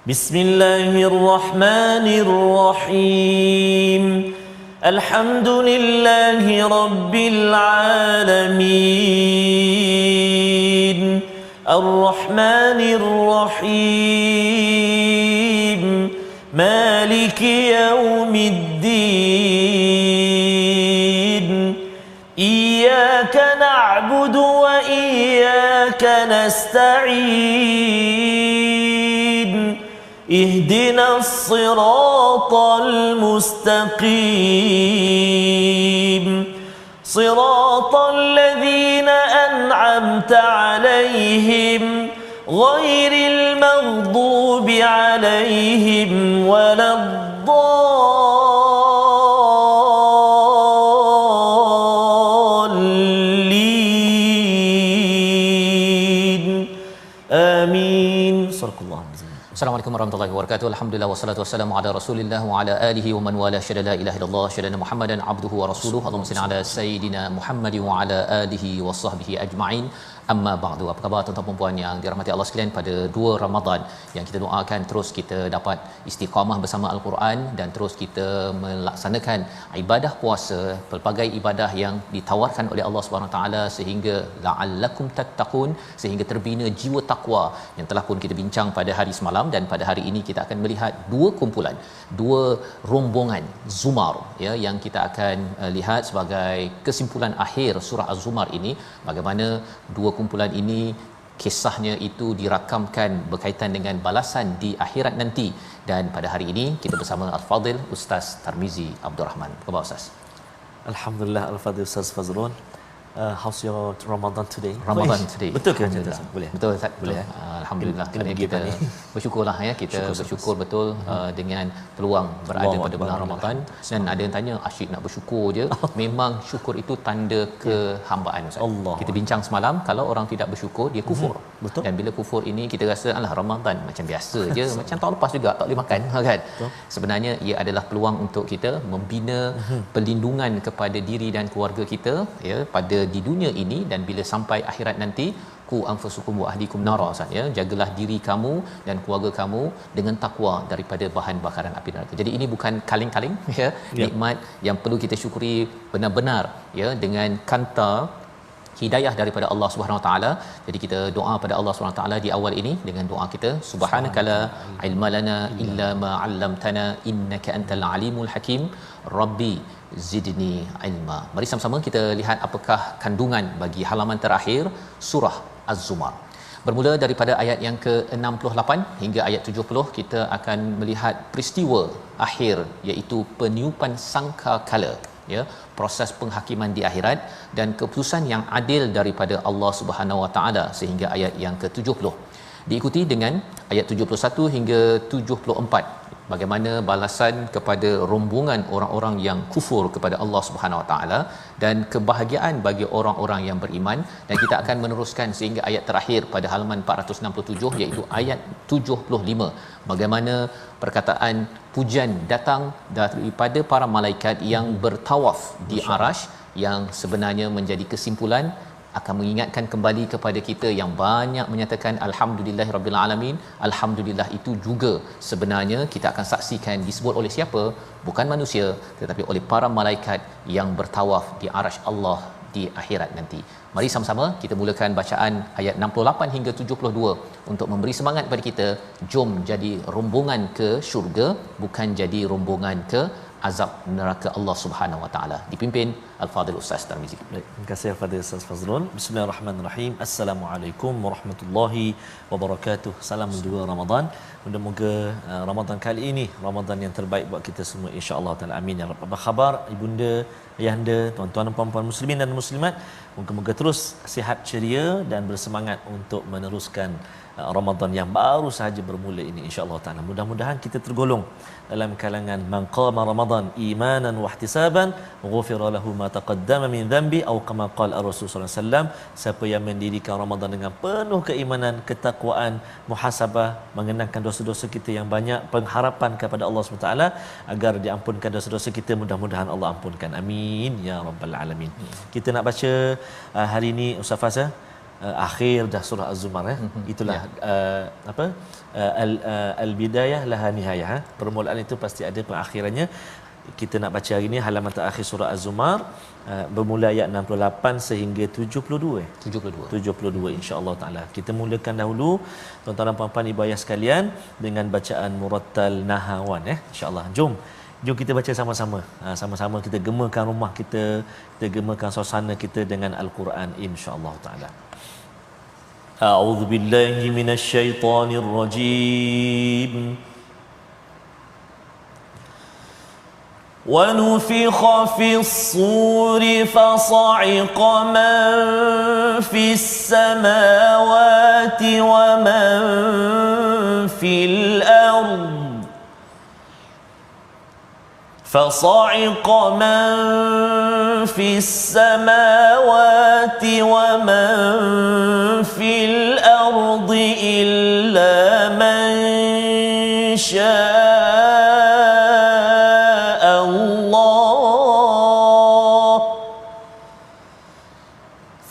Bismillahirrahmanirrahim. Alhamdulillahi rabbil alamin. Ar-Rahmanir Rahim. Maliki yaumiddin. Iyyaka na'budu wa iyyaka nasta'in. Ihdinas siratal mustaqim. Siratal ladzina an'amta 'alaihim ghairil maghdubi 'alaihim waladdallin. Amin. Sadaqallahu azim. Assalamualaikum warahmatullahi wabarakatuh. Alhamdulillah wassalatu wassalamu ala Rasulillah wa ala alihi wa man wala syada la ilaha illallah syada Muhammadan abduhu wa rasuluhu. Allahumma salli ala sayidina Muhammad wa ala alihi wa sahbihi ajma'in. Amma ba'du. Apa khabar tuan-tuan dan puan yang dirahmati Allah sekalian? Pada 2 Ramadan yang kita doakan terus kita dapat istiqamah bersama Al-Quran dan terus kita melaksanakan ibadah puasa, pelbagai ibadah yang ditawarkan oleh Allah Subhanahu taala sehingga la'allakum tattaqun, sehingga terbina jiwa takwa yang telah pun kita bincang pada hari semalam. Dan pada hari ini kita akan melihat 2 kumpulan, 2 rombongan Zumar ya, yang kita akan lihat sebagai kesimpulan akhir surah Az-Zumar ini, bagaimana 2 kumpulan ini kisahnya itu dirakamkan berkaitan dengan balasan di akhirat nanti. Dan pada hari ini kita bersama Al-Fadil Ustaz Tarmizi Abdul Rahman. Apa khabar Ustaz? Alhamdulillah Al-Fadil Ustaz Fazrul. How's your Ramadan today? Ramadan today. Betul ke macam tu? Boleh. Betul Ustaz, boleh. Alhamdulillah kita bersyukurlah ya, kita bersyukur betul dengan peluang berada pada bulan Ramadan. Dan ada yang tanya asyik nak bersyukur je. Memang syukur itu tanda kehambaan Ustaz. Kita bincang semalam, kalau orang tidak bersyukur dia kufur. Betul. Dan bila kufur ini kita rasa alah Ramadan macam biasa je, macam tahun lepas juga tak boleh makan kan. Sebenarnya ia adalah peluang untuk kita membina perlindungan kepada diri dan keluarga kita ya pada di dunia ini, dan bila sampai akhirat nanti ku anfusukum wa ahlikum nara ya, jagalah diri kamu dan keluarga kamu dengan takwa daripada bahan bakaran api neraka. Jadi ini bukan kaleng-kaleng ya, nikmat yang perlu kita syukuri benar-benar ya, dengan kanta hidayah daripada Allah Subhanahu Wa Taala. Jadi kita doa pada Allah Subhanahu Wa Taala di awal ini dengan doa kita, subhanakala ilma lana illa ma 'allamtana innaka antal alimul hakim rabbi zidni ilma. Mari sama-sama kita lihat apakah kandungan bagi halaman terakhir surah Az-Zumar. Bermula daripada ayat yang ke-68 hingga ayat 70, kita akan melihat peristiwa akhir iaitu peniupan sangkakala ya, proses penghakiman di akhirat dan keputusan yang adil daripada Allah Subhanahu Wa Taala sehingga ayat yang ke-70. Diikuti dengan ayat 71 hingga 74, bagaimana balasan kepada rombongan orang-orang yang kufur kepada Allah Subhanahu Wa Taala dan kebahagiaan bagi orang-orang yang beriman. Dan kita akan meneruskan sehingga ayat terakhir pada halaman 467 iaitu ayat 75, bagaimana perkataan pujian datang daripada para malaikat yang bertawaf di Arash, yang sebenarnya menjadi kesimpulan akan mengingatkan kembali kepada kita yang banyak menyatakan alhamdulillahirabbil alamin. Alhamdulillah itu juga sebenarnya kita akan saksikan disebut oleh siapa? Bukan manusia, tetapi oleh para malaikat yang bertawaf di Arash Allah di akhirat nanti. Mari sama-sama kita mulakan bacaan ayat 68 hingga 72 untuk memberi semangat kepada kita. Jom jadi rombongan ke syurga, bukan jadi rombongan ke azab neraka Allah Subhanahu Wa Taala. Dipimpin Al-Fadil Ustaz Tarmizi. Baik, terima kasih Al-Fadil Ustaz Fazrul. Bismillahirrahmanirrahim. Assalamualaikum warahmatullahi wabarakatuh. Salam dua Ramadan. Moga-moga Ramadan kali ini Ramadan yang terbaik buat kita semua, insya-Allah taala. Amin ya rabbal. Apa khabar ibunda, ayahanda, tuan-tuan dan puan-puan muslimin dan muslimat? Moga-moga terus sihat ceria dan bersemangat untuk meneruskan Ramadan yang baru sahaja bermula ini, insya-Allah taala. Mudah-mudahan kita tergolong dalam kalangan man qama Ramadan imanan wa ihtisaban ghufira lahu ma taqaddama min dhanbi atau kama qala Rasul sallallahu alaihi wasallam. Siapa yang mendirikan Ramadan dengan penuh keimanan, ketakwaan, muhasabah, mengenangkan dosa-dosa kita yang banyak, pengharapan kepada Allah SWT agar diampunkan dosa-dosa kita, mudah-mudahan Allah ampunkan. Amin ya rabbal alamin. Kita nak baca hari ini Ustaz Fazal akhir dah surah Az-Zumar itulah apa al-bidayah laha nihayah. Permulaan itu pasti ada pengakhirannya. Kita nak baca hari ini halaman terakhir surah Az-Zumar, bermula ayat 68 sehingga 72 insya-Allah taala. Kita mulakan dahulu tuan-tuan dan puan-puan ibu ayah sekalian dengan bacaan murattal nahawan insya-Allah. Jom kita baca sama-sama. Sama-sama kita gemakan rumah kita gemakan suasana kita dengan al-Quran insya-Allah taala. A'udzu billahi minasyaitonir rajim. ونفخ في الصور فصعق من في السماوات ومن في الأرض فصعق من في السماوات ومن في الأرض إلا من شاء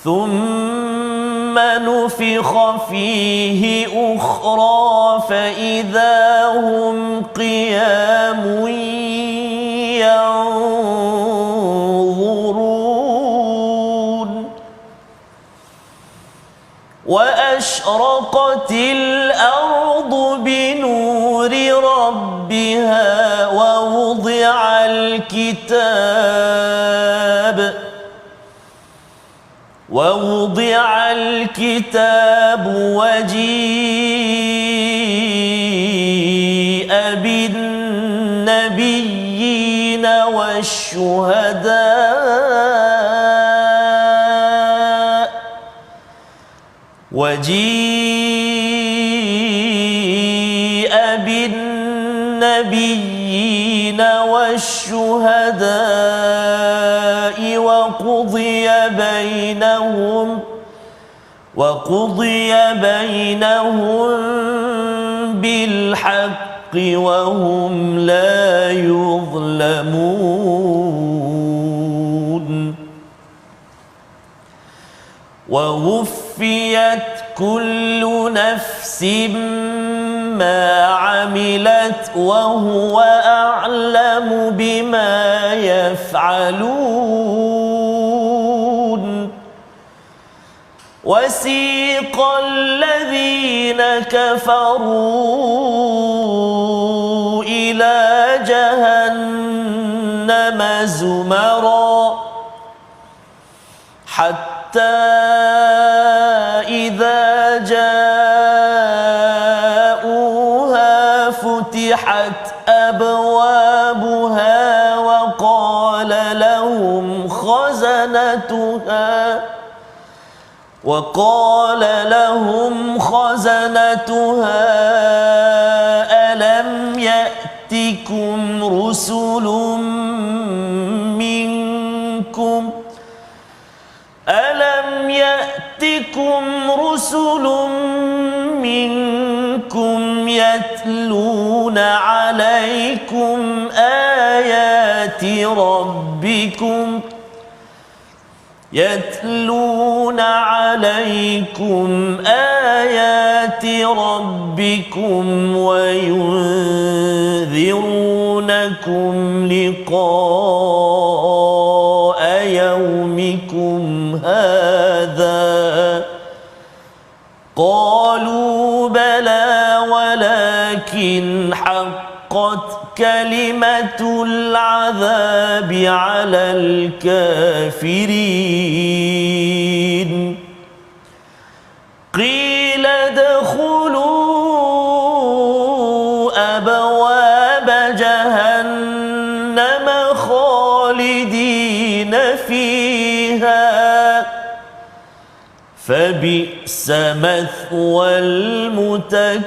ثم نفخ فيه أخرى فإذا هم قيام ينظرون وأشرقت الأرض بنور ربها ووضع الكتاب وجيء بالنبيين والشهداء وقضي بينهم بالحق وهم لا يظلمون ووفيت كل نفس ما عملت وهو أعلم بما يفعلون وسيق الذين كفروا إلى جهنم زمرا حتى إذا جاءوها فتحت أبوابها وقال لهم خزنتها ألم يأتكم رسل منكم يتلون عليكم آيات ربكم وينذرونكم لقاء يومكم هذا قالوا بلى ولكن حقت كلمة العذاب على الكافرين قيل ادخلوا أبواب جهنم خالدين فيها فبئس مثوى المتكبرين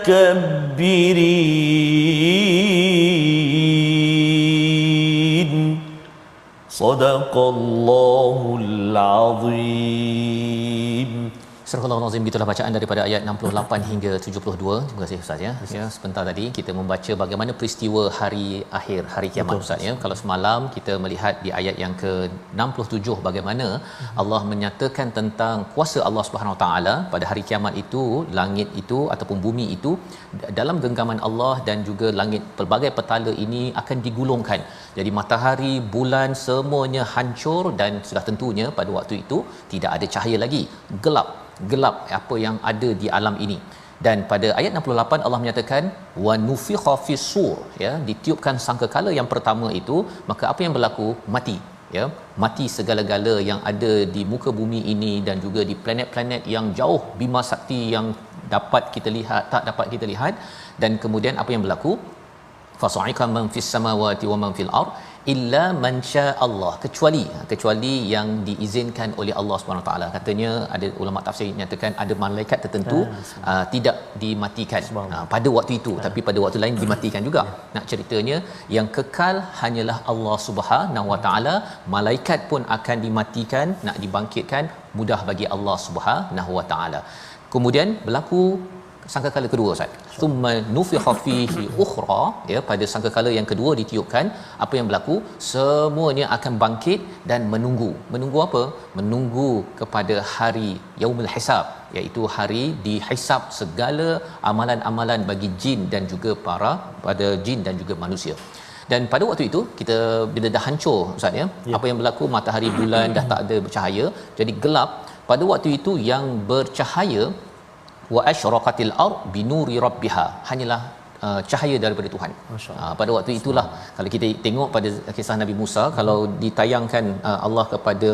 صدق الله العظيم Surah Al-Azim, gitulah bacaan daripada ayat 68 hingga 72. Terima kasih Ustaz ya. Ya, sebentar tadi kita membaca bagaimana peristiwa hari akhir, hari kiamat Ustaz ya. Kalau semalam kita melihat di ayat yang ke-67 bagaimana Allah menyatakan tentang kuasa Allah Subhanahu Wa Taala pada hari kiamat itu, langit itu ataupun bumi itu dalam genggaman Allah, dan juga langit pelbagai petala ini akan digulungkan. Jadi matahari, bulan semuanya hancur, dan sudah tentunya pada waktu itu tidak ada cahaya lagi. Gelap apa yang ada di alam ini. Dan pada ayat 68 Allah menyatakan wa nufikha fis-sur, ya, ditiupkan sangkakala yang pertama itu, maka apa yang berlaku? Mati, ya, mati segala-gala yang ada di muka bumi ini dan juga di planet-planet yang jauh bima sakti yang dapat kita lihat, tak dapat kita lihat. Dan kemudian apa yang berlaku? Fasa'ika man fis samawati wa man fil ard illa man syaa Allah, kecuali yang diizinkan oleh Allah Subhanahu Wa Taala. Katanya ada ulama tafsir nyatakan ada malaikat tertentu tidak dimatikan pada waktu itu, tapi pada waktu lain dimatikan juga. Nak ceritanya yang kekal hanyalah Allah Subhanahu Wa Taala. Malaikat pun akan dimatikan, nak dibangkitkan mudah bagi Allah Subhanahu Wa Taala. Kemudian berlaku sangkakala kedua Ustaz. Thumma nufikha fihi ukhra, ya, pada sangkakala yang kedua ditiupkan, apa yang berlaku? Semuanya akan bangkit dan menunggu apa? Menunggu kepada hari yaumul hisab, iaitu hari dihisab segala amalan-amalan bagi jin dan juga pada jin dan juga manusia. Dan pada waktu itu kita bila dah hancur Ustaz ya, apa yang berlaku? Matahari, bulan dah tak ada bercahaya, jadi gelap. Pada waktu itu yang bercahaya wa asyraqatil ard binuri rabbiha, hanyalah cahaya daripada Tuhan. Pada waktu itulah kalau kita tengok pada kisah Nabi Musa, kalau ditayangkan Allah kepada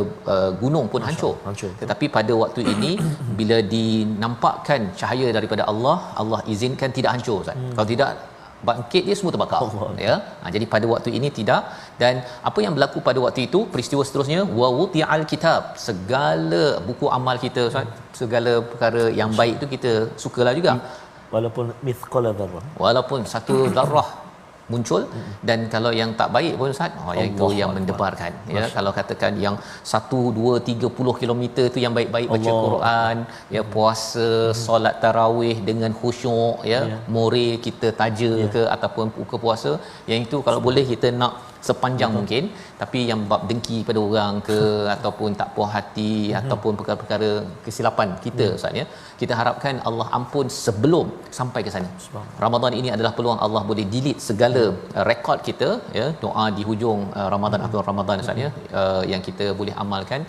gunung pun hancur. Tetapi pada waktu ini bila dinampakkan cahaya daripada Allah, Allah izinkan tidak hancur Ustaz. Kalau tidak, bangkit dia semua terbakar, ya. Jadi pada waktu ini tidak. Dan apa yang berlaku pada waktu itu, peristiwa seterusnya, wa wuti'al kitab, segala buku amal kita Ustaz, segala perkara yang baik itu kita sukalah juga, walaupun mithqala dzarrah, walaupun satu zarrah muncul. Dan kalau yang tak baik pun Ustaz, itu yang mendebarkan, ya. Kalau katakan yang 1 2 30 kilometer tu yang baik-baik, baca Quran, ya, puasa, solat tarawih dengan khusyuk, ya, more kita taja ke ataupun buka puasa, yang itu kalau boleh kita nak sepanjang mungkin. Tapi yang bab dengki pada orang ke ataupun tak puas hati ataupun perkara-perkara kesilapan kita Ustaz ya, kita harapkan Allah ampun sebelum sampai ke sana. Ramadan ini adalah peluang Allah boleh delete segala rekod kita, ya, doa di hujung Ramadan atau Ramadan Ustaz ya, yang kita boleh amalkan.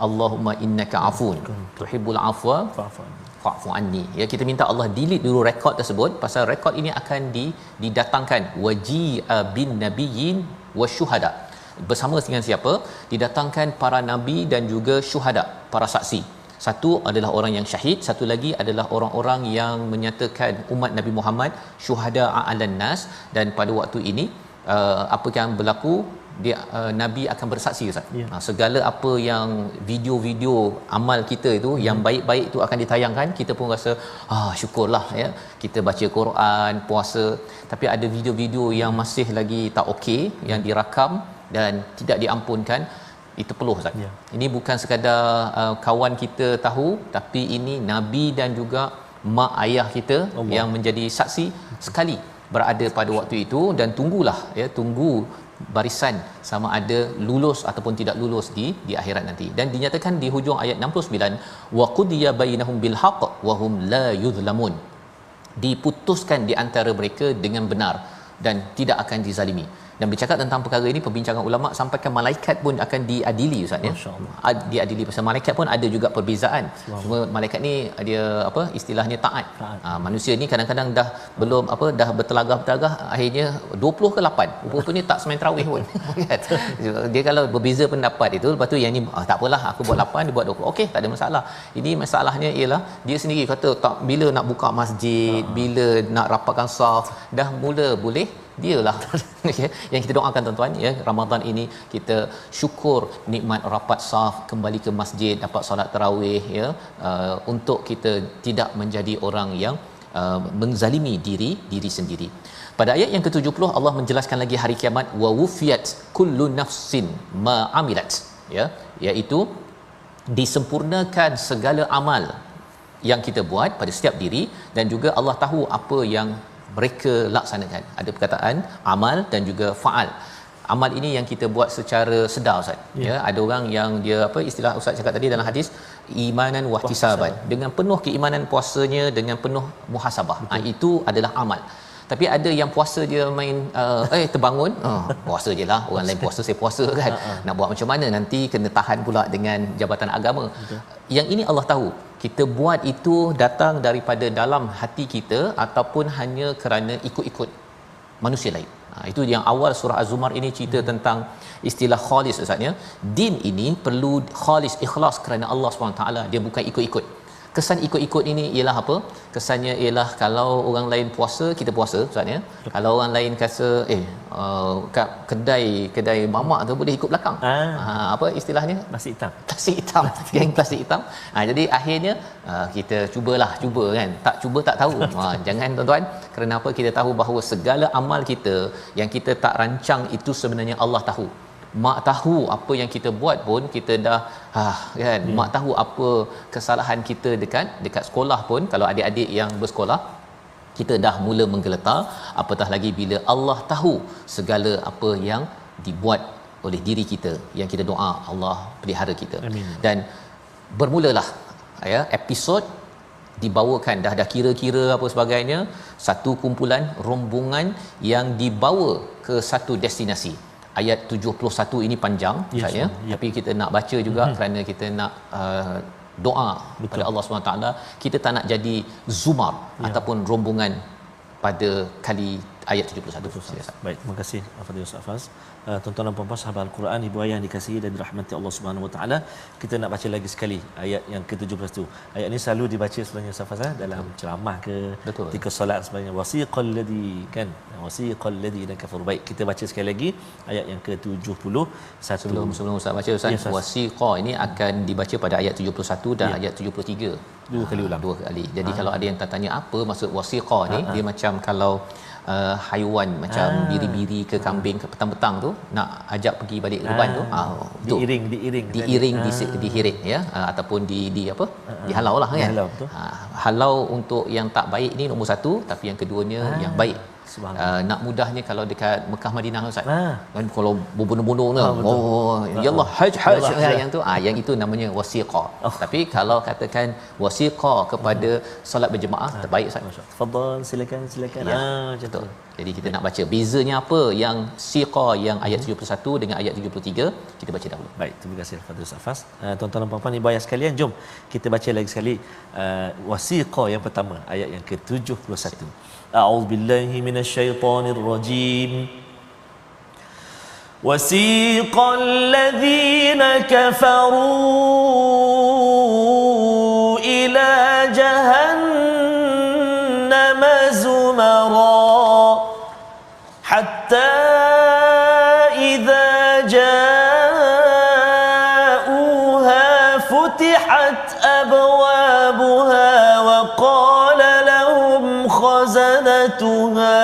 Allahumma innaka afun tuhibbul afwa fa'fu anni, ya, kita minta Allah delete dulu rekod tersebut, pasal rekod ini akan didatangkan waji'a bin nabiyyin wasyuhada, bersama dengan siapa? Didatangkan para nabi dan juga syuhada, para saksi. Satu adalah orang yang syahid, satu lagi adalah orang-orang yang menyatakan umat Nabi Muhammad syuhada a'lan nas. Dan pada waktu ini apa yang berlaku, dia nabi akan bersaksi Ustaz. Segala apa yang video-video amal kita itu yang baik-baik itu akan ditayangkan, kita pun rasa syukurlah, ya, kita baca Quran, puasa. Tapi ada video-video yang masih lagi tak okey, yang dirakam dan tidak diampunkan. Itu peluh Ustaz. Ini bukan sekadar kawan kita tahu, tapi ini nabi dan juga mak ayah kita yang menjadi saksi sekali berada pada waktu itu. Dan tunggulah, ya, tunggu barisan sama ada lulus ataupun tidak lulus di akhirat nanti. Dan dinyatakan di hujung ayat 69, wa qudiya bainahum bil haqq wa hum la yuzlamun, diputuskan di antara mereka dengan benar dan tidak akan dizalimi. Dan bercakap tentang perkara ini, perbincangan ulama sampaikan malaikat pun akan diadili Ustaz ya. Diadili pasal malaikat pun ada juga perbezaan. Cuma malaikat ni dia istilahnya taat. Manusia ni kadang-kadang dah belum dah bertelagah akhirnya 20 ke 8. Rupanya tak semain tarawih pun. Dia kalau berbeza pendapat itu, lepas tu yang ni tak apalah, aku buat 8, dia buat 20. Okey, tak ada masalah. Ini masalahnya ialah dia sendiri kata tak, bila nak buka masjid, bila nak rapatkan saf, dah mula boleh dialah. Yang kita doakan tuan-tuan, ya, Ramadan ini kita syukur nikmat rapat saf, kembali ke masjid, dapat solat tarawih, ya, untuk kita tidak menjadi orang yang menzalimi diri sendiri. Pada ayat yang ke-70 Allah menjelaskan lagi hari kiamat, wa wufiyat kullu nafsin ma amilat, ya, iaitu disempurnakan segala amal yang kita buat pada setiap diri, dan juga Allah tahu apa yang mereka laksanakan. Ada perkataan amal dan juga faal. Amal ini yang kita buat secara sedar, Ustaz. Ya, ada orang yang dia apa istilah Ustaz cakap tadi dalam hadis, imanan wahtisaban, dengan penuh keimanan puasanya dengan penuh muhasabah. Itu adalah amal. Tapi ada yang puasa dia main terbangun, puasa je lah, orang lain puasa saya puasa kan. Nak buat macam mana, nanti kena tahan pula dengan jabatan agama. Betul. Yang ini Allah tahu kita buat itu datang daripada dalam hati kita ataupun hanya kerana ikut-ikut manusia lain. Itu yang awal surah Az-Zumar ini cerita tentang istilah khalis, Ustaz ya. Din ini perlu khalis, ikhlas kerana Allah SWT, dia bukan ikut-ikut. Kesan ikut-ikut ini ialah apa? Kesannya ialah kalau orang lain puasa, kita puasa, Ustaz ya. Kalau orang lain kata kat kedai mamak tu boleh ikut belakang. Apa istilahnya? Plastik hitam. Plastik hitam, geng plastik hitam. Jadi akhirnya kita cuba kan. Tak cuba tak tahu. Jangan tuan-tuan, kerana apa? Kita tahu bahawa segala amal kita yang kita tak rancang itu sebenarnya Allah tahu. Mak tahu apa yang kita buat pun kita dah kan. Mak tahu apa kesalahan kita dekat sekolah pun, kalau adik-adik yang bersekolah kita dah mula menggeletar, apatah lagi bila Allah tahu segala apa yang dibuat oleh diri kita yang kita doa Allah pelihara kita. Amin. Dan bermulalah episod dibawakan dah kira-kira apa sebagainya, satu kumpulan rombongan yang dibawa ke satu destinasi. Ayat 71 ini panjang saya, tapi kita nak baca juga kerana kita nak doa kepada Allah SWT. Kita tak nak jadi zumar ataupun rombongan pada kali ayat 71. Baik, terima kasih Fadil Ustaz Faz. Tuan-tuan dan puan-puan sahabat Al-Quran, ibu ayah yang dikasihi dan dirahmati Allah Subhanahu Wa Taala, kita nak baca lagi sekali ayat yang ke-71. Ayat ini selalu dibaca sebenarnya Ustaz Faz dalam ceramah ke ketika solat sebenarnya, wasiqal ladzi kan, wasiqal ladzina kafaru. Baik, kita baca sekali lagi ayat yang ke-71. Sebelum Ustaz baca, Ustaz, wasiqa ini akan dibaca pada ayat 71 dan ayat 73. Dua kali ulang. Dua kali. Jadi kalau ada yang tanya apa maksud wasiqa ni, dia macam kalau haiwan macam biri-biri ke kambing ke petang-petang tu nak ajak pergi balik reban tu, diiring dihirit ya, ataupun di apa, dihalau lah kan. Halau untuk yang tak baik ni nombor satu, tapi yang keduanya yang baik. Nak mudahnya kalau dekat Mekah Madinah, Ustaz, kan kalau berbondong-bondong tu, yalah haj yang tu, yang itu namanya wasiqa. Tapi kalau katakan wasiqa kepada solat berjemaah, terbaik, Ustaz. Tafadhal, silakan. Betul. Jadi kita nak baca bezanya apa yang siqa yang ayat 71 dengan ayat 73, kita baca dahulu. Baik, terima kasih Fadil Ustaz Faz. Tuan-tuan dan puan-puan ibu ayah sekalian, jom kita baca lagi sekali wasiqa yang pertama, ayat yang ke-71. A'udzu billahi minasyaitonir rajim. Wasiqal ladzina kafaru ila jahannam zumara hatta idza ja'uha futihat abwabuha wa qala lahum خزنتها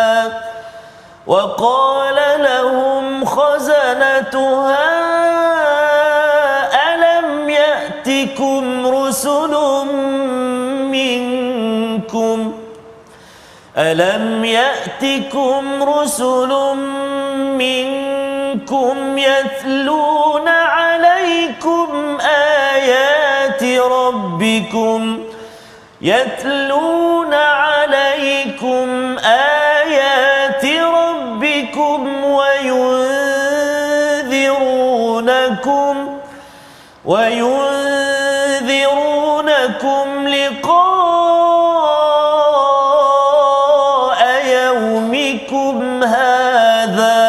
ألم يأتكم رسل منكم يتلون عليكم آيات ربكم وينذرونكم لقاء يومكم هذا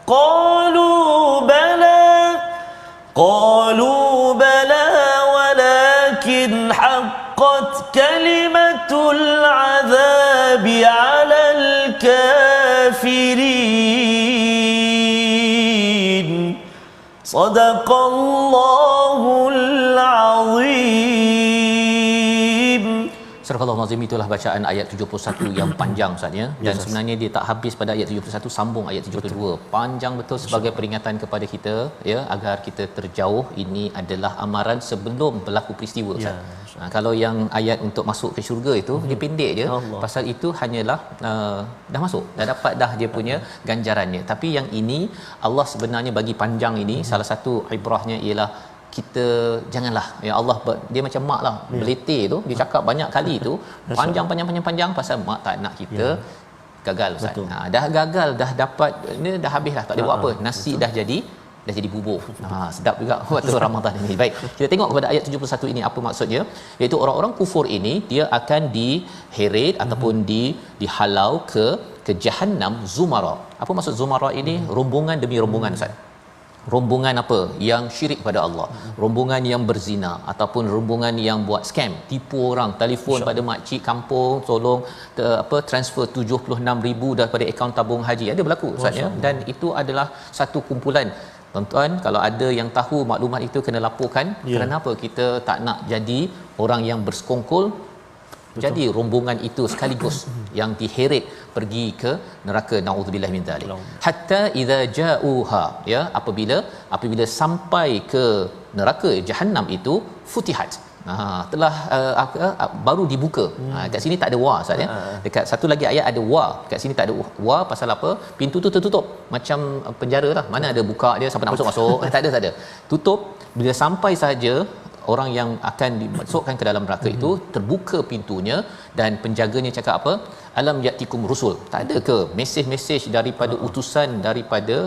قالوا بلى ولكن حقت كلمة العذاب على الكافرين. صدق الله العظيم. Surah Al-Nazim itulah bacaan ayat 71 yang panjang Ustaz ya. Dan sebenarnya dia tak habis pada ayat 71, sambung ayat 72. Panjang betul sebagai peringatan kepada kita ya, agar kita terjauh. Ini adalah amaran sebelum berlaku peristiwa Ustaz. Kalau yang ayat untuk masuk ke syurga itu dia pendek je. Pasal itu hanyalah dah masuk, dah dapat dah dia punya ganjarannya. Tapi yang ini Allah sebenarnya bagi panjang ini, salah satu ibrahnya ialah kita janganlah ya Allah dia macam mak lah beletir tu, dia cakap banyak kali tu panjang pasal mak tak nak kita gagal Ustaz. Dah gagal, dah dapat ni, dah habis dah, tak boleh buat apa, nasi dah jadi bubur. Sedap juga waktu Ramadan ini. Baik, kita tengok kepada ayat 71 ini apa maksudnya, iaitu orang-orang kufur ini dia akan diheret ataupun dihalau ke Jahannam zumara. Apa maksud zumara ini? Rombongan demi rombongan Ustaz. Rombongan apa? Yang syirik pada Allah, rombongan yang berzina, ataupun rombongan yang buat scam, tipu orang, telefon pada makcik kampung, tolong transfer 76,000 daripada akaun tabung haji. Ada berlaku Ustaz ya. Dan itu adalah satu kumpulan. Tuan-tuan, kalau ada yang tahu maklumat itu kena laporkan. Kerana apa? Kita tak nak jadi orang yang bersekongkol. Jadi rombongan itu sekaligus yang diheret pergi ke neraka, naudzubillah min zalik. Hatta idza ja'uha, ya, apabila sampai ke neraka Jahannam itu, futihat, telah baru dibuka. Kat sini tak ada wa Ustaz ya. Dekat satu lagi ayat ada wa, kat sini tak ada wa. Pasal apa? Pintu tu tertutup macam penjara lah. Mana ada buka dia siapa nak masuk tak ada. Tutup. Bila sampai saja orang yang akan dimasukkan ke dalam neraka itu, terbuka pintunya dan penjaganya cakap apa? Alam yatikum rusul. Tak ada ke mesej-mesej daripada utusan daripada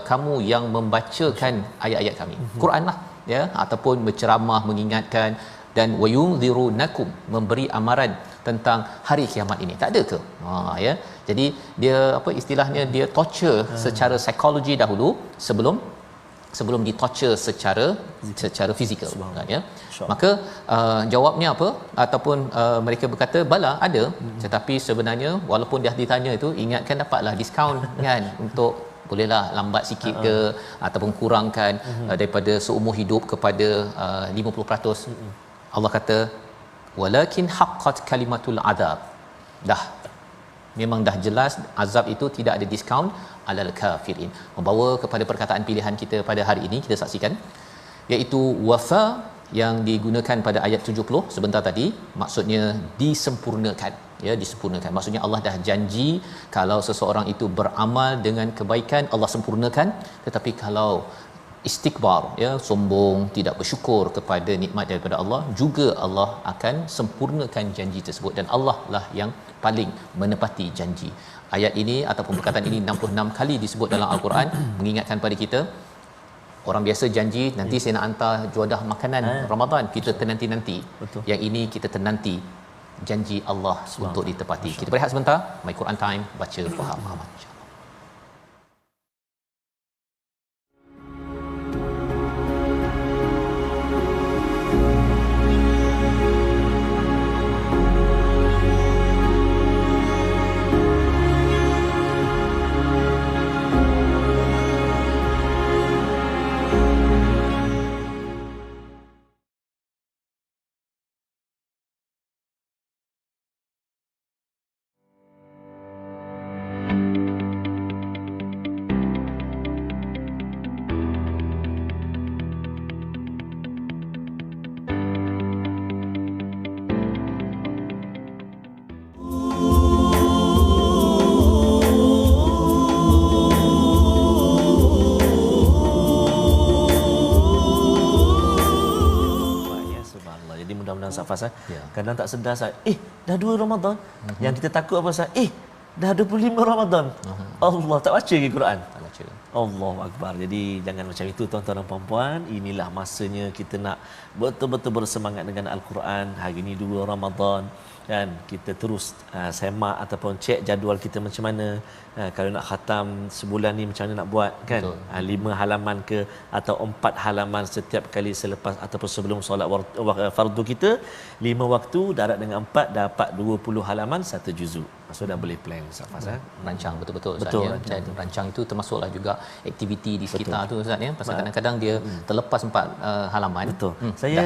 kamu yang membacakan ayat-ayat kami, Quran lah ya, ataupun berceramah mengingatkan, dan wayunzirunakum, memberi amaran tentang hari kiamat ini. Tak ada ke? Ya. Jadi dia apa istilahnya, dia torture secara psikologi dahulu sebelum ditorture secara fizikal ya. Maka jawabnya apa, ataupun mereka berkata bala ada, tetapi sebenarnya walaupun dah ditanya itu, ingatkan dapatlah diskaun kan, untuk bolehlah lambat sikit ke ataupun kurangkan daripada seumur hidup kepada 50%. Allah kata walakin haqqat kalimatul azab, memang dah jelas azab itu tidak ada diskaun alal kafirin. Membawa kepada perkataan pilihan kita pada hari ini, kita saksikan, iaitu wafa yang digunakan pada ayat 70 sebentar tadi, maksudnya disempurnakan ya, disempurnakan. Maksudnya Allah dah janji kalau seseorang itu beramal dengan kebaikan, Allah sempurnakan. Tetapi kalau istikbar ya, sombong, tidak bersyukur kepada nikmat daripada Allah, juga Allah akan sempurnakan janji tersebut, dan Allah lah yang paling menepati janji. Ayat ini ataupun perkataan ini 66 kali disebut dalam Al-Quran, mengingatkan pada kita, orang biasa janji nanti saya nak hantar juadah makanan Ramadan, kita ternanti-nanti. Yang ini kita ternanti janji Allah untuk ditepati. Kita berehat sebentar. My Quran Time, baca faham amal. Safas kadang tak sedar dah 2 Ramadan. Yang kita takut apa dah 25 Ramadan. Allah tak baca lagi Quran. Tak baca. Allahu akbar. Jadi jangan macam itu tuan-tuan dan puan-puan. Inilah masanya kita nak betul-betul bersemangat dengan Al-Quran. Hari ini 2 Ramadan kan, kita terus semak ataupun cek jadual kita macam mana. Kalau nak khatam sebulan ni macam mana nak buat kan, 5 halaman ke atau 4 halaman setiap kali selepas ataupun sebelum solat fardu kita, 5 waktu darab dengan 4 dapat 20 halaman 1 juzuk. So dah boleh plan Ustaz Faz. Rancang betul-betul Ustaz Betul, ya. rancang. Dan rancang itu termasuklah juga aktiviti di sekitar tu Ustaz ya. Pasal Ba- kadang-kadang dia terlepas 4 halaman. Betul. Saya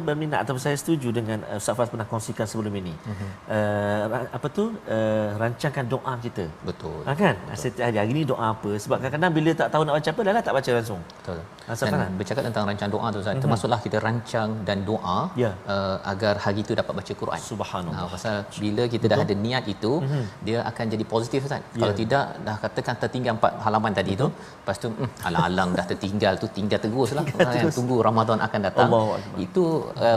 berminat atau saya setuju dengan Ustaz Faz pernah kongsikan sebelum ini. Rancangkan doa kita. Betul. Kan? Setiap hari ni doa apa? Sebab kadang-kadang bila tak tahu nak baca apa, dah lah tak baca langsung. Betul. Ustaz Dan Faz. bercakap tentang rancang doa tu Ustaz, termasuklah kita rancang dan doa Ya. agar hari itu dapat baca Quran. Subhanallah. Pasal bila kita dah ada niat itu, dia akan jadi positif Ustaz. Kalau tidak dah katakan tertinggal 4 halaman tadi tu, lepas tu alang-alang dah tertinggal tu, tinggal teruslah kan, tunggu Ramadan akan datang. Allahu Akbar. Itu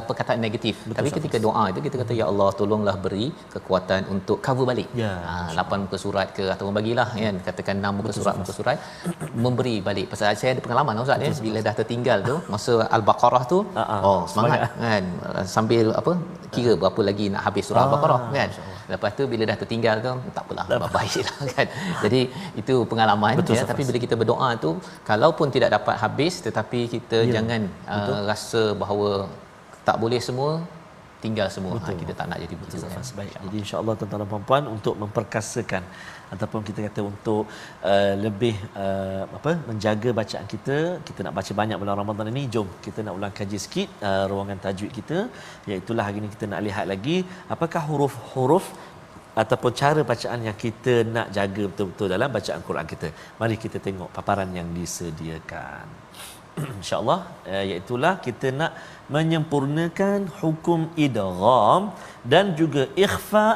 perkataan negatif. Tapi ketika doa itu kita kata ya Allah tolonglah beri kekuatan untuk cover balik. Ya. 8 muka surat ke ataupun bagilah kan, katakan 6 muka surat memberi balik. Pasal saya ada pengalaman Ustaz ya, bila dah tertinggal tu masa Al-Baqarah tu semangat kan, sambil kira berapa lagi nak habis surah Al-Baqarah kan. Lepas tu bila dah tertinggal tu tak apalah, baiklah kan. Jadi itu pengalaman. Betul, ya. Tapi bila kita berdoa tu, kalaupun tidak dapat habis, tetapi kita jangan rasa bahawa tak boleh semua, tinggal semua. Kita tak nak jadi begitu. Baik. Jadi insya-Allah tuan-tuan dan puan untuk memperkasakan ataupun kita kata untuk lebih menjaga bacaan kita, kita nak baca banyak bulan Ramadan ini, jom kita nak ulang kaji sikit ruangan tajwid kita, iaitu hari ini kita nak lihat lagi apakah huruf-huruf ataupun cara bacaan yang kita nak jaga betul-betul dalam bacaan Quran kita. Mari kita tengok paparan yang disediakan. InsyaAllah iaitulah kita nak menyempurnakan hukum idgham dan juga ikhfa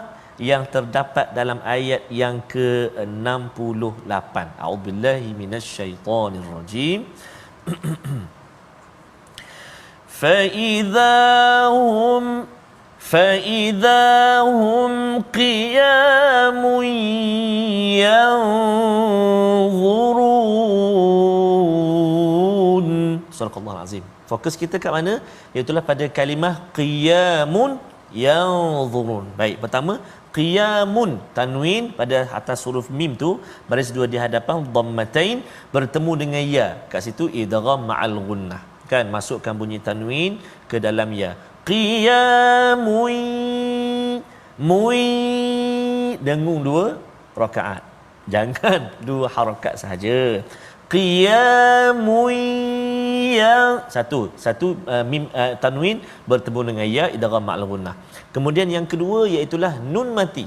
yang terdapat dalam ayat yang ke-68. A'udzubillahi minasyaitonirrajim. فإذا هم قيام ينظرون. Subhanallah azim. Fokus kita kat mana? Iaitulah pada kalimah qiyamun yanzurun. Baik, pertama qiyamun, tanwin pada atas huruf mim tu baris dua di hadapan dhammatain bertemu dengan ya. Kat situ idgham ma'al gunnah. Kan, masukkan bunyi tanwin ke dalam ya. Qiyamun dengung 2 rakaat. Jangan 2 harakat sahaja. Qiyamun yang satu mim tanwin bertemu dengan ya idgham ma'al gunnah. Kemudian yang kedua iaitulah nun mati.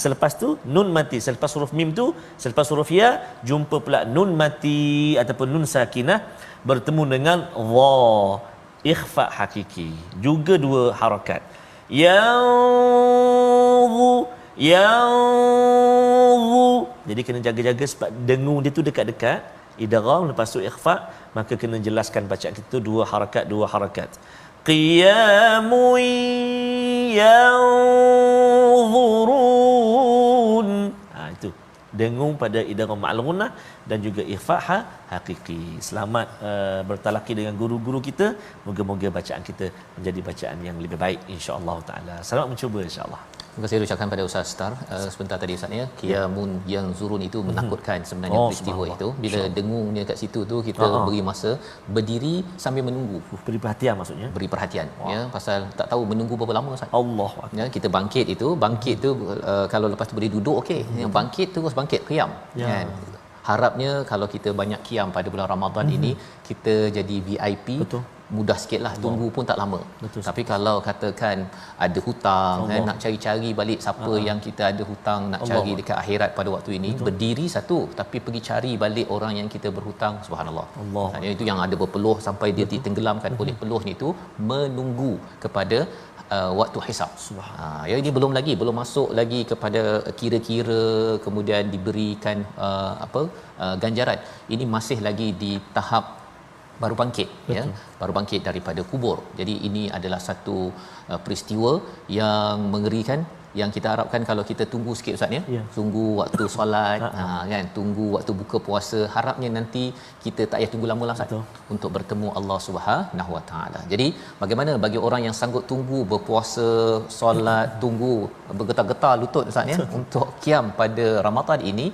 Selepas tu nun mati, selepas huruf mim tu, selepas huruf ya jumpa pula nun mati ataupun nun sakinah bertemu dengan dha, ikhfa hakiki, juga 2 harakat. Yanzu. Jadi kena jaga-jaga sebab dengung dia tu dekat-dekat. Idgham lepas tu ikhfa, maka kena jelaskan bacaan kita 2 harakat. Qiyamun yanzurun. Itu dengung pada idgham ma'al gunnah dan juga ikhfa hakiki. Selamat bertalaqi dengan guru-guru kita. Moga-moga bacaan kita menjadi bacaan yang lebih baik insya-Allah taala. Selamat mencuba insya-Allah. Terima kasih ucapkan pada Ustaz Star sebentar tadi Ustaz ya. Qiyamun yang zurun itu menakutkan sebenarnya peristiwa itu. Bila dengungnya kat situ tu kita beri masa berdiri sambil menunggu. Beri perhatian maksudnya. Beri perhatian ya, pasal tak tahu menunggu berapa lama Ustaz. Allah. Ya, kita bangkit tu kalau lepas tu boleh duduk okey. Yang bangkit terus bangkit qiyam kan. Harapnya kalau kita banyak qiyam pada bulan Ramadan ini kita jadi VIP. Betul. Mudah sikitlah, tunggu pun tak lama. Betul. Tapi kalau katakan ada hutang nak cari-cari balik siapa yang kita ada hutang nak cari dekat akhirat pada waktu ini, berdiri satu tapi pergi cari balik orang yang kita berhutang, subhanallah. Maksudnya itu yang ada berpeluh sampai dia ditenggelamkan oleh peluhnya itu menunggu kepada waktu hisab. Ya, ini belum masuk lagi kepada kira-kira kemudian diberikan ganjaran. Ini masih lagi di tahap baru bangkit. Ya, baru bangkit daripada kubur. Jadi ini adalah satu peristiwa yang mengerikan yang kita harapkan kalau kita tunggu sikit Ustaz ya. Tunggu waktu solat kan, tunggu waktu buka puasa, harapnya nanti kita tak payah tunggu lama lah Ustaz untuk bertemu Allah Subhanahu Wa Taala. Jadi bagaimana bagi orang yang sanggup tunggu berpuasa, solat, tunggu bergetar-getar lutut Ustaz ya untuk qiyam pada Ramadan ini,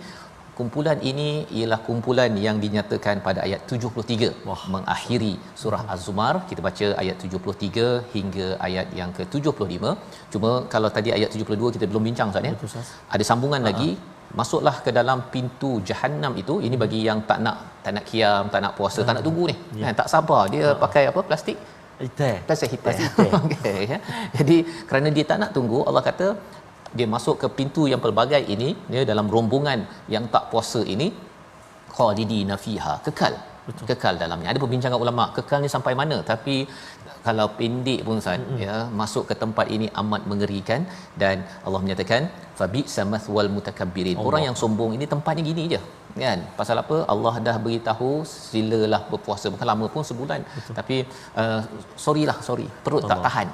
Kumpulan ini ialah kumpulan yang dinyatakan pada ayat 73. Mengakhiri surah Az-Zumar. Kita baca ayat 73 hingga ayat yang ke-75. Cuma kalau tadi ayat 72 kita belum bincang Ustaz ya. Ada sambungan lagi. Masuklah ke dalam pintu Jahannam itu. Ini bagi yang tak nak kiam, tak nak puasa, tak nak tunggu ni. Kan, tak sabar dia pakai apa? Plastik hitam. Okey ya. Jadi kerana dia tak nak tunggu, Allah kata dia masuk ke pintu yang pelbagai ini, dia dalam rombongan yang tak puasa ini, khalidina fiha, kekal dalamnya. Ada perbincangan ulama kekal ni sampai mana, tapi kalau pendek pun Ustaz ya, masuk ke tempat ini amat mengerikan. Dan Allah menyatakan fabi samathwal mutakabbirin, orang yang sombong ini tempatnya gini je kan. Pasal apa? Allah dah beritahu silalah berpuasa, bukan lama pun sebulan. Tapi sorry perut tak tahan.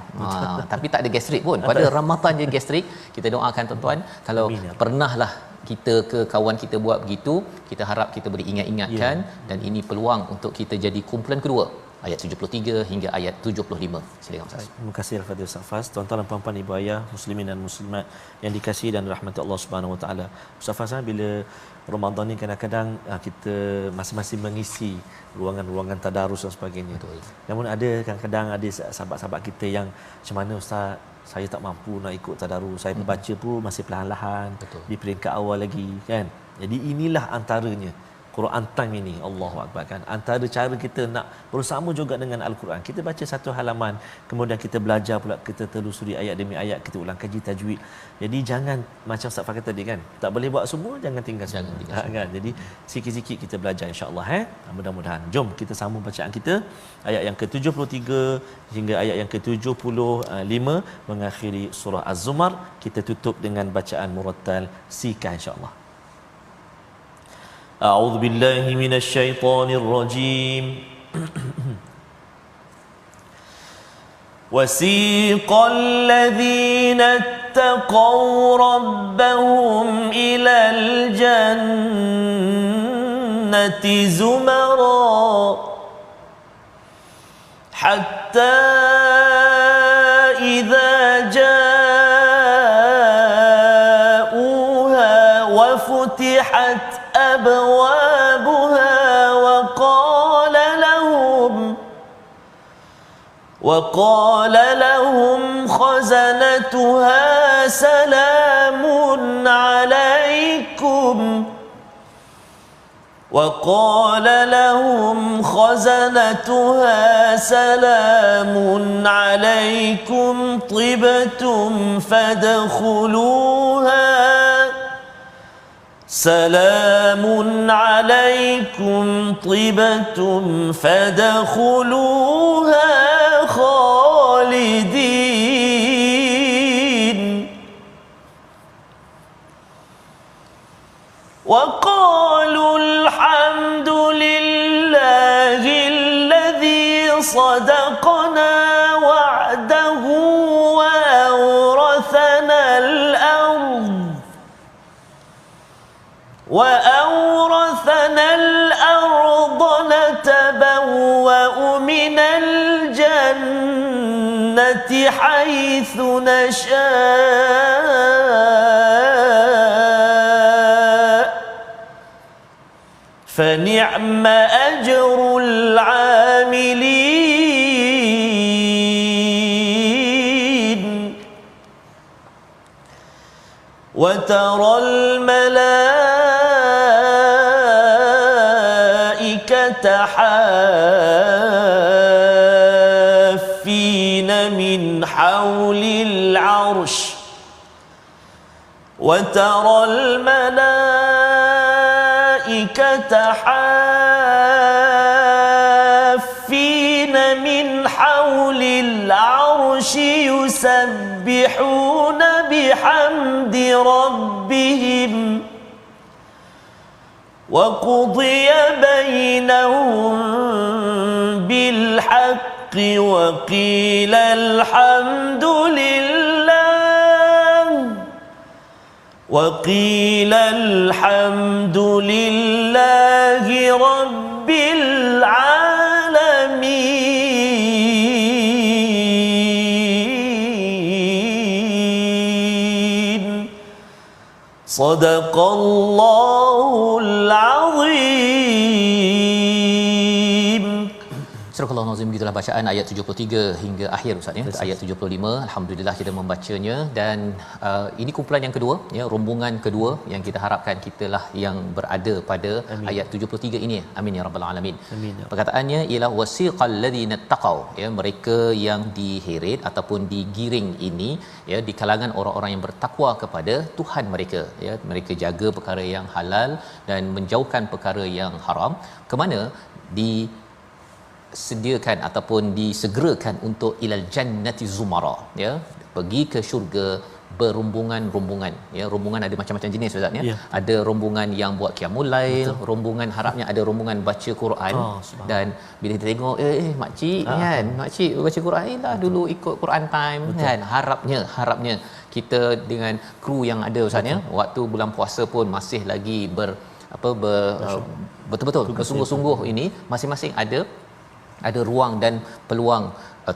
Tapi tak ada gastrik pun. Pada Ramadan je gastrik. Kita doakan tuan-tuan, kalau pernahlah kita ke kawan kita buat begitu, kita harap kita boleh ingat-ingatkan. Dan ini peluang untuk kita jadi kumpulan kedua, ayat 73 hingga ayat 75. Silakan Ustaz. Terima kasih Al-Fadhil Safas. Tuan-tuan dan puan-puan, ibu ayah, muslimin dan muslimat yang dikasihi dan rahmati Allah Subhanahu Wa Taala. Safas, bila Ramadan ni kadang-kadang kita masing-masing mengisi ruangan-ruangan tadarus dan sebagainya. Betul. Namun ada kadang-kadang ada sahabat-sahabat kita yang macam mana Ustaz, saya tak mampu nak ikut tadarus. Saya membaca pun masih perlahan-lahan. Betul. Di peringkat awal lagi kan. Jadi inilah antaranya Quran time ini, Allahu Akbar kan. Antara cara kita nak bersama juga dengan Al-Quran, kita baca satu halaman, kemudian kita belajar pula, kita telusuri ayat demi ayat, kita ulang kaji tajwid. Jadi jangan macam Ustaz Fakir tadi kan, tak boleh buat semua, jangan tinggal semua. Kan? Jadi sikit-sikit kita belajar insya-Allah mudah-mudahan. Jom kita sambung bacaan kita ayat yang ke-73 hingga ayat yang ke-75 mengakhiri surah Az-Zumar. Kita tutup dengan bacaan murattal sika insya-Allah. أعوذ بالله من الشيطان الرجيم وسيق الذين اتقوا ربهم إلى الجنة زمرا حتى إذا جاءوها وفتحت أبوابها وقال لهم خزنتها سلام عليكم طبتم فادخلوها سلام عليكم طبتم فادخلوها خالدين وقالوا الحمد لله الذي صدقنا وعده وأورثنا الأرض نتبوأ من الجنة حيث نشاء فنعم أجر العاملين وترى الملائكة حافين من حول العرش يسبحون بحمد ربهم وقضي بينهم بالحق وقيل الحمد لله رب العالمين Sadaqallahul azim. Surah Al-Nazim, begitulah bacaan ayat 73 hingga akhir Ustaz ya. Ayat 75 alhamdulillah kita membacanya, dan ini kumpulan yang kedua ya, rombongan kedua yang kita harapkan kitalah yang berada pada Amin. Ayat 73 ini. Amin ya rabbal alamin. Amin, ya. Perkataannya ialah wasiqal ladzina taqau ya, mereka yang diheret ataupun digiring ini ya di kalangan orang-orang yang bertakwa kepada Tuhan mereka ya, mereka jaga perkara yang halal dan menjauhkan perkara yang haram. Ke mana? Disediakan ataupun disegerakan untuk ilal jannati zumara ya, pergi ke syurga berombongan-rombongan ya. Rombongan ada macam-macam jenis Ustaz ya. Ada rombongan yang buat qiyamul lail, rombongan harapnya ada rombongan baca Quran. Dan bila kita tengok makcik kan, makcik baca Quran lah dulu ikut Quran time. Betul. Kan harapnya kita dengan kru yang ada Ustaz ya, waktu bulan puasa pun masih lagi betul-betul bersungguh-sungguh ini, masing-masing ada ruang dan peluang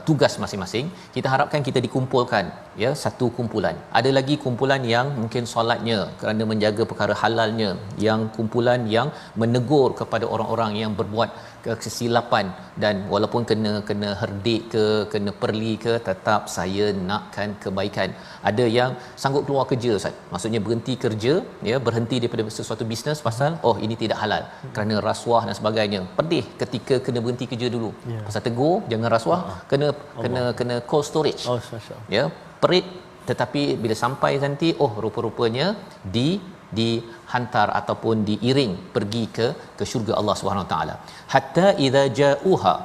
tugas masing-masing. Kita harapkan kita dikumpulkan ya, satu kumpulan. Ada lagi kumpulan yang mungkin solatnya kerana menjaga perkara halalnya, yang kumpulan yang menegur kepada orang-orang yang berbuat kesilapan, dan walaupun kena herdik ke, kena perli ke, tetap saya nakkan kebaikan. Ada yang sanggup keluar kerja Ustaz, maksudnya berhenti kerja ya, berhenti daripada sesuatu bisnes pasal ini tidak halal kerana rasuah dan sebagainya. Pedih ketika kena berhenti kerja dulu pasal tegur jangan rasuah, kena cold storage ya, perit. Tetapi bila sampai nanti rupa-rupanya dihantar ataupun diiring pergi ke syurga Allah Subhanahu Wa Taala. Hatta idza ja'uha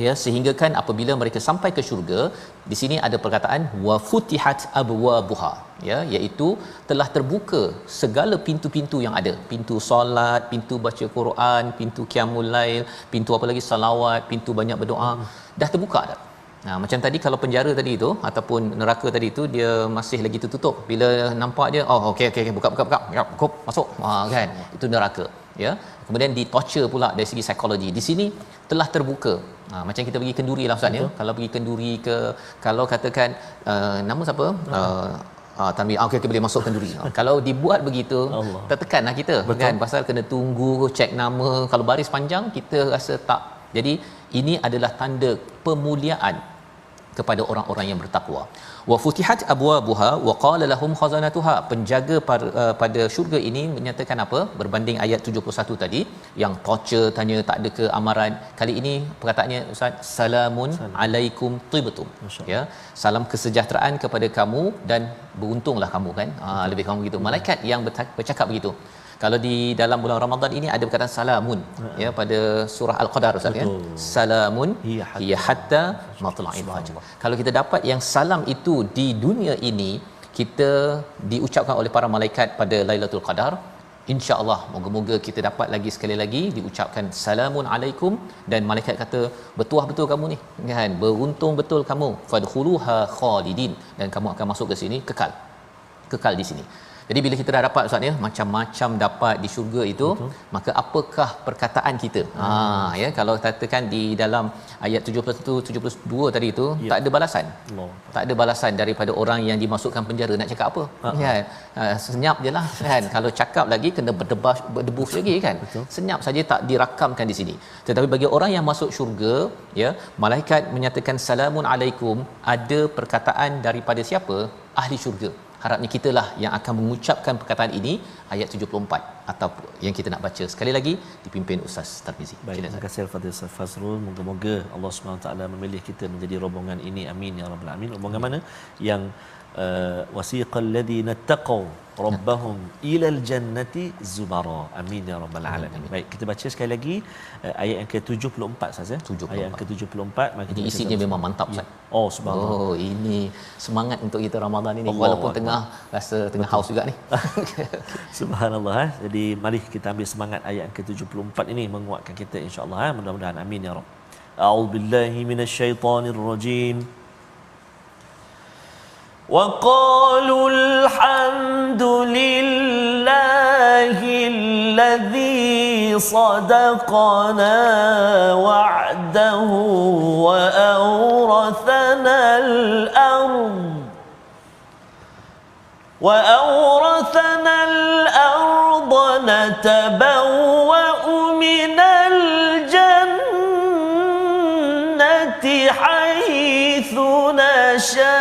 ya, sehingga kan apabila mereka sampai ke syurga, di sini ada perkataan wa futihat abwabuha ya, iaitu telah terbuka segala pintu-pintu yang ada, pintu solat, pintu baca Quran, pintu qiyamul lail, pintu apa lagi, salawat, pintu banyak berdoa, dah terbuka dah. Macam tadi kalau penjara tadi itu ataupun neraka tadi itu dia masih lagi tertutup, bila nampak dia okey buka masuk kan, itu neraka ya. Kemudian di torture pula dari segi psikologi. Di sini telah terbuka. Macam kita pergi kenduri lah Ustaz ya. Kalau pergi kenduri ke, kalau katakan nama siapa Tanwir, okey boleh masuk kenduri. Kalau dibuat begitu tertekanlah kita. Betul. Kan, pasal kena tunggu cek nama, kalau baris panjang kita rasa tak. Jadi ini adalah tanda pemuliaan kepada orang-orang yang bertakwa. Wa futihat abwabuha wa qala lahum khazanatuha, penjaga pada syurga ini menyatakan apa, berbanding ayat 71 tadi yang torture tanya tak ada ke amaran. Kali ini perkataannya Ustaz, salamun alaikum tibtum ya, salam kesejahteraan kepada kamu dan beruntunglah kamu kan, lebih kamu begitu. Malaikat yang bercakap begitu. Kalau di dalam bulan Ramadan ini ada perkataan salamun ya, pada surah Al-Qadar Ustaz ya, salamun hiya hatta matla'il fajr. Kalau kita dapat yang salam itu di dunia ini, kita diucapkan oleh para malaikat pada Lailatul Qadar, insya-Allah moga-moga kita dapat lagi sekali lagi diucapkan salamun alaikum, dan malaikat kata bertuah betul kamu ni kan, beruntung betul kamu, fadkhuluha khalidin, dan kamu akan masuk ke sini kekal di sini. Jadi bila kita dah dapat Ustaz ya, macam-macam dapat di syurga itu, maka apakah perkataan kita? Ya, kalau katakan di dalam ayat 71 72 tadi itu tak ada balasan. Tak ada balasan daripada orang yang dimasukkan penjara, nak cakap apa? Kan? Senyap jelah kan. Kalau cakap lagi kena berdebus lagi kan. Senyap saja tak dirakamkan di sini. Tetapi bagi orang yang masuk syurga ya, malaikat menyatakan salamun alaikum, ada perkataan daripada siapa? Ahli syurga. Harapnya kitalah yang akan mengucapkan perkataan ini, ayat 74 atau yang kita nak baca sekali lagi dipimpin Ustaz Tarmizi. Baik, terima kasih Al-Fadhil Ustaz Fazrul. Moga-moga Allah Subhanahu Wa Taala memilih kita menjadi rombongan ini. Amin ya rabbal alamin. Rombongan mana yang wasiqal ladzina taqaw rabbahum ilal jannati zumara. Amin ya rabbal alamin. Baik, kita baca sekali lagi ayat yang ke-74 saja. Ayat yang ke-74. Ini isinya memang mantap Ustaz. Subhanallah. Ini semangat untuk kita Ramadan ini, walaupun tengah rasa tengah haus juga ni. Subhanallah. Jadi mari kita ambil semangat ayat yang ke-74 ini, menguatkan kita insya-Allah. Mudah-mudahan amin ya rabb. A'udzubillahi minasyaitonir rajim. وقالوا الحمد لله الذي صدقنا وعده وأورثنا أورثنا الأرض نتبوأ من الجنة حيث نشاء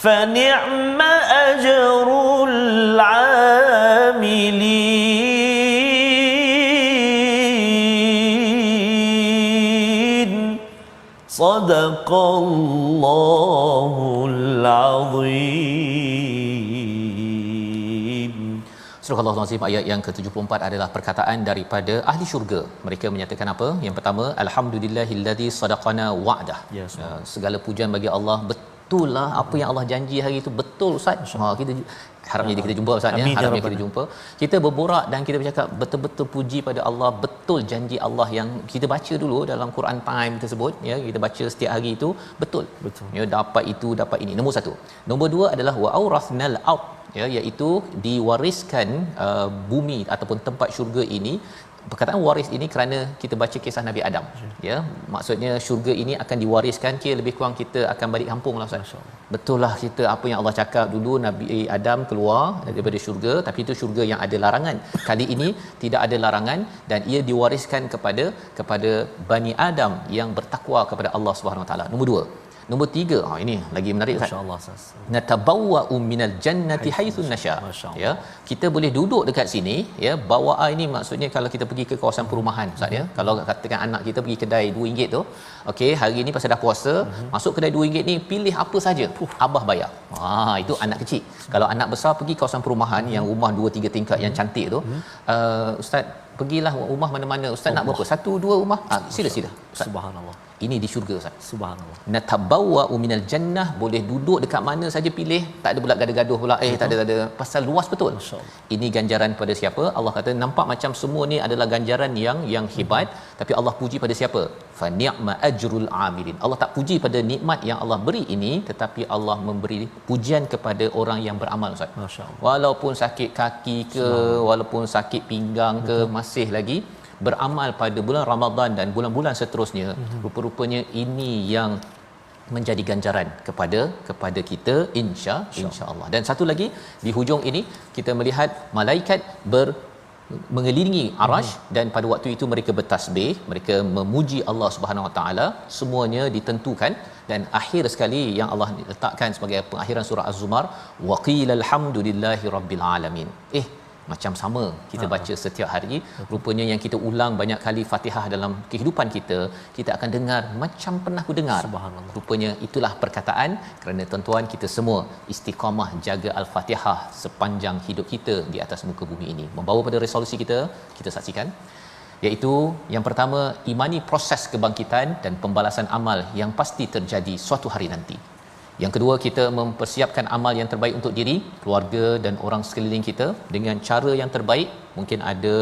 فنعم أجر العاملين صدق الله العظيم. Surah Al-Azim ayat yang ke-74 adalah perkataan daripada ahli syurga. Mereka menyatakan apa? Yang pertama, alhamdulillahillazi sadaqana wa'dah. Yes, segala pujian bagi Allah, betul lah apa yang Allah janji hari itu, betul Ustaz. Kita harapnya kita jumpa Ustaz ya. Harapnya kita jumpa. Kita berborak dan kita bercakap betul-betul puji pada Allah, betul janji Allah yang kita baca dulu dalam Quran Time tersebut ya, kita baca setiap hari itu betul. Ya, dapat itu, dapat ini. Nombor satu. Nombor dua adalah wa aurathnal ard, ya, iaitu diwariskan bumi ataupun tempat syurga ini. Perkataan waris ini kerana kita baca kisah Nabi Adam ya, maksudnya syurga ini akan diwariskan, kira lebih kurang kita akan balik kampung lah Ustaz. Betul lah kita apa yang Allah cakap dulu, Nabi Adam keluar daripada syurga, tapi itu syurga yang ada larangan. Kali ini tidak ada larangan dan ia diwariskan kepada Bani Adam yang bertakwa kepada Allah Subhanahu Wa Taala. Nombor dua. Nombor tiga, ini lagi menarik Ustaz. Masya-Allah Ustaz. Natabawwa'u minal jannati haitsu nasha. Ya, kita boleh duduk dekat sini ya. Bawaa ini maksudnya kalau kita pergi ke kawasan perumahan Ustaz ya. Kalau katakan anak kita pergi kedai RM2 tu, okey, hari ni pasal dah puasa, masuk kedai RM2 ni pilih apa saja, abah bayar. Itu anak kecil. Kalau anak besar pergi kawasan perumahan yang rumah 2-3 tingkat yang cantik tu, Ustaz pergilah rumah mana-mana, Ustaz nak berapa? 1-2 rumah? Sila-sila. Subhanallah. Ini di syurga Ustaz. Subhanallah. Natabawwa'u minal jannah, boleh duduk dekat mana saja pilih, tak ada pula gaduh-gaduh pula tak ada pasal luas betul. Ini ganjaran pada siapa? Allah kata nampak macam semua ni adalah ganjaran yang hebat, tapi Allah puji pada siapa? Fa ni'ma ajrul amilin. Allah tak puji pada nikmat yang Allah beri ini, tetapi Allah memberi pujian kepada orang yang beramal Ustaz. Masya-Allah. Walaupun sakit kaki ke, walaupun sakit pinggang ke, masih lagi beramal pada bulan Ramadan dan bulan-bulan seterusnya. Rupa-rupanya ini yang menjadi ganjaran kepada kita insya-Allah. Dan satu lagi di hujung ini kita melihat malaikat mengelilingi arash dan pada waktu itu mereka bertasbih, mereka memuji Allah Subhanahu Wa Taala, semuanya ditentukan dan akhir sekali yang Allah letakkan sebagai pengakhiran surah Az-Zumar, wa qila alhamdulillahi rabbil alamin. Macam sama kita baca setiap hari, rupanya yang kita ulang banyak kali Fatihah dalam kehidupan kita, kita akan dengar macam pernah ku dengar. Rupanya itulah perkataan kerana tuan-tuan kita semua istiqamah jaga Al-Fatihah sepanjang hidup kita di atas muka bumi ini. Membawa pada resolusi kita saksikan, iaitu yang pertama, imani proses kebangkitan dan pembalasan amal yang pasti terjadi suatu hari nanti. Yang kedua, kita mempersiapkan amal yang terbaik untuk diri, keluarga dan orang sekeliling kita dengan cara yang terbaik. Mungkin ada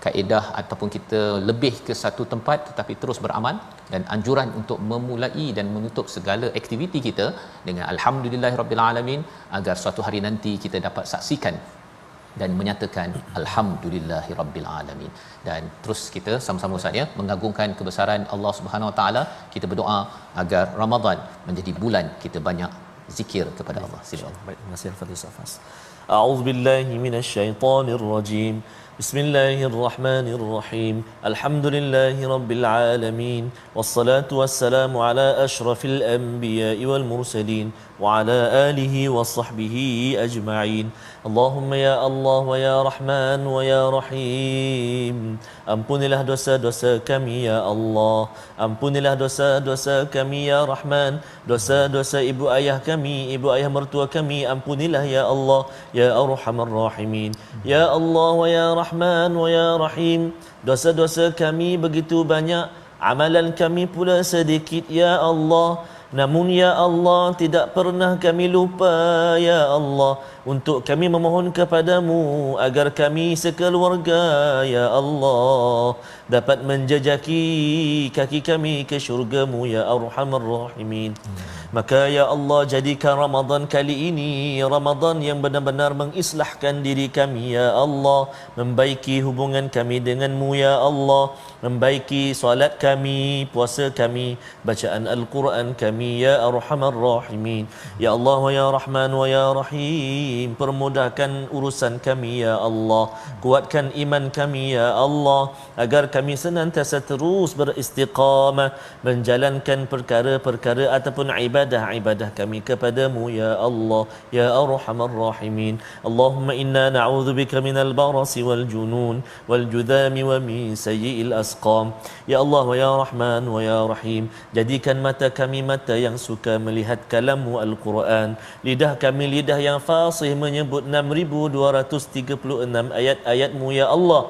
kaedah ataupun kita lebih ke satu tempat tetapi terus beramal, dan anjuran untuk memulai dan menutup segala aktiviti kita dengan alhamdulillahirabbil alamin, agar suatu hari nanti kita dapat saksikan dan menyatakan alhamdulillahirabbil alamin. Dan terus kita sama-sama Ustaz ya mengagungkan kebesaran Allah Subhanahu Wa Taala. Kita berdoa agar Ramadan menjadi bulan kita banyak zikir kepada Allah. Silakan. Baik, terima kasih Al-Fatihah Safas. A'udzubillahi minasyaitonirrajim. Bismillahirrahmanirrahim. Alhamdulillahirabbil alamin. Wassalatu wassalamu ala asyrafil anbiya'i wal mursalin wa ala alihi wa sahbihi ajma'in. Allahumma ya Allah wa ya Rahman wa ya Rahim. Ampunilah dosa-dosa kami ya Allah. Ampunilah dosa-dosa kami ya Rahman. Dosa-dosa ibu ayah kami, ibu ayah mertua kami, ampunilah ya Allah ya Arhamar Rahimin. Ya Allah wa ya Rahman wa ya Rahim. Dosa-dosa kami begitu banyak, amalan kami pula sedikit ya Allah. Namun ya Allah, tidak pernah kami lupa ya Allah untuk kami memohon kepadamu agar kami sekeluarga ya Allah dapat menjejaki kaki kami ke syurgamu ya Arhamar Rahimin. Maka ya Allah, jadikan Ramadan kali ini Ramadan yang benar-benar mengislahkan diri kami ya Allah, membaiki hubungan kami denganmu ya Allah, membaiki solat kami, puasa kami, bacaan Al-Quran kami ya Arhamar Rahimin. Ya Allah wa ya Rahman wa ya Rahim, permudahkan urusan kami ya Allah, kuatkan iman kami ya Allah, agar kami senantiasa terus beristiqamah menjalankan perkara-perkara ataupun ibadah-ibadah kami kepadamu ya Allah ya Arhamar Rahimin. Allahumma inna na'udzubika minal barasi wal junun wal judhami wa min sayyi'il asqam. Ya Allah wa ya Rahman wa ya Rahim, jadikan mata kami mata yang suka melihat kalammu Al-Quran, lidah kami lidah yang fasih menyebut 6236 ayat-ayatmu ya Allah,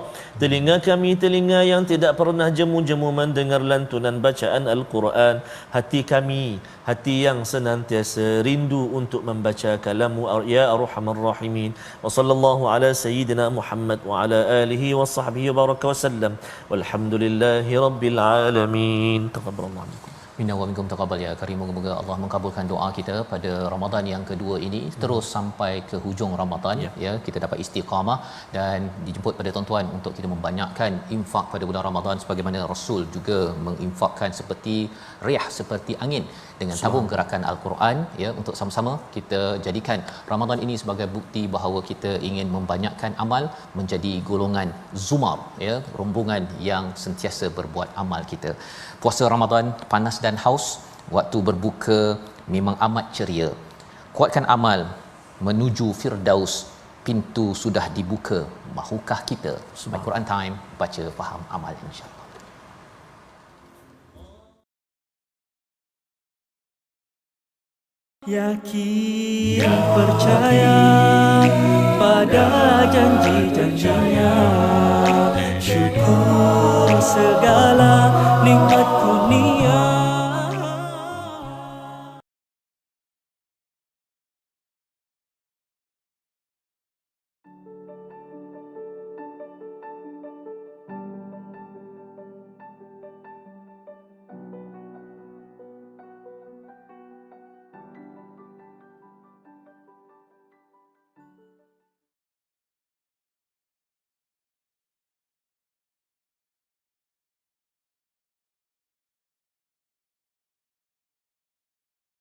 telinga kami telinga yang tidak pernah jemu-jemu mendengar lantunan bacaan Al-Quran, hati kami hati yang senantiasa rindu untuk membaca kalammu ya Arhamar Rahimin. Wa sallallahu ala sayyidina Muhammad wa ala alihi wa sahbihi wa baraka wa sallam, walhamdulillahi rabbil alamin. Taqabbalallahu minkum. Minna wa minkum taqabbal ya karim. Moga-moga Allah mengabulkan doa kita pada Ramadan yang kedua ini terus sampai ke hujung Ramadan ya, kita dapat istiqamah dan dijemput pada tuan-tuan untuk kita membanyakkan infak pada bulan Ramadan sebagaimana Rasul juga menginfakkan seperti riyah, seperti angin dengan tabung gerakan Al-Quran ya, untuk sama-sama kita jadikan Ramadan ini sebagai bukti bahawa kita ingin membanyakkan amal, menjadi golongan zumar ya, rombongan yang sentiasa berbuat amal kita. Puasa Ramadan panas dan haus, waktu berbuka memang amat ceria. Kuatkan amal menuju Firdaus, pintu sudah dibuka. Mahukah kita? Al-Quran Time, baca faham amal insya-Allah. Yakin percaya pada janji-janjinya, syukur segala nikmat kurnia.